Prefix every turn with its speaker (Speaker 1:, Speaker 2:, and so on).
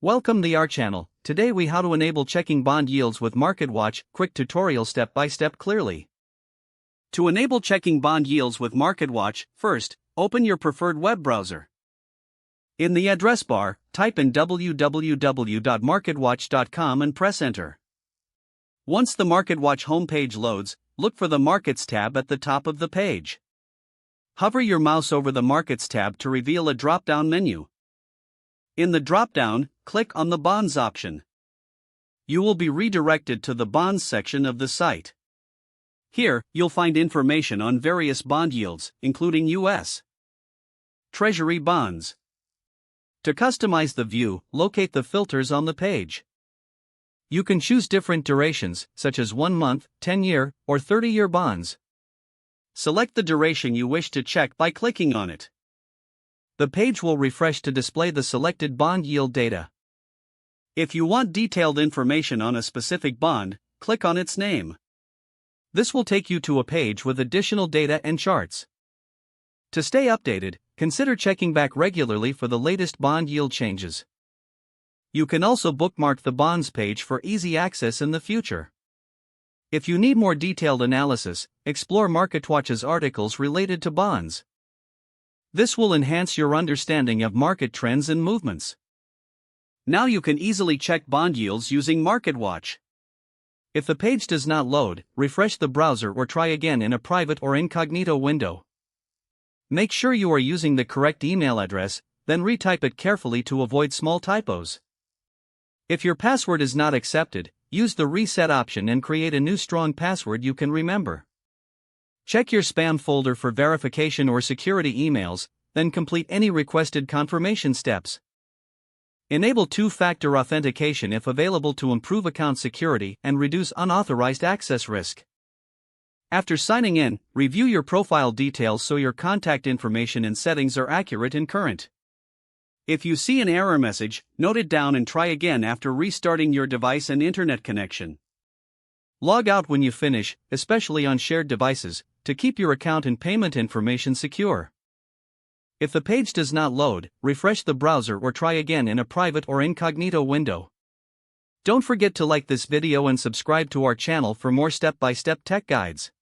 Speaker 1: Welcome to our channel. Today we how to enable checking bond yields with MarketWatch. Quick tutorial step by step clearly. To enable checking bond yields with MarketWatch, first, open your preferred web browser. In the address bar, type in www.marketwatch.com and press enter. Once the MarketWatch homepage loads, look for the Markets tab at the top of the page. Hover your mouse over the Markets tab to reveal a drop-down menu. In the drop-down, click on the Bonds option. You will be redirected to the Bonds section of the site. Here, you'll find information on various bond yields, including U.S. Treasury bonds. To customize the view, locate the filters on the page. You can choose different durations, such as 1 month, 10-year, or 30-year bonds. Select the duration you wish to check by clicking on it. The page will refresh to display the selected bond yield data. If you want detailed information on a specific bond, click on its name. This will take you to a page with additional data and charts. To stay updated, consider checking back regularly for the latest bond yield changes. You can also bookmark the bonds page for easy access in the future. If you need more detailed analysis, explore MarketWatch's articles related to bonds. This will enhance your understanding of market trends and movements. Now you can easily check bond yields using MarketWatch. If the page does not load, refresh the browser or try again in a private or incognito window. Make sure you are using the correct email address, then retype it carefully to avoid small typos. If your password is not accepted, use the reset option and create a new strong password you can remember. Check your spam folder for verification or security emails, then complete any requested confirmation steps. Enable two-factor authentication if available to improve account security and reduce unauthorized access risk. After signing in, review your profile details so your contact information and settings are accurate and current. If you see an error message, note it down and try again after restarting your device and internet connection. Log out when you finish, especially on shared devices, to keep your account and payment information secure. If the page does not load, refresh the browser or try again in a private or incognito window. Don't forget to like this video and subscribe to our channel for more step-by-step tech guides.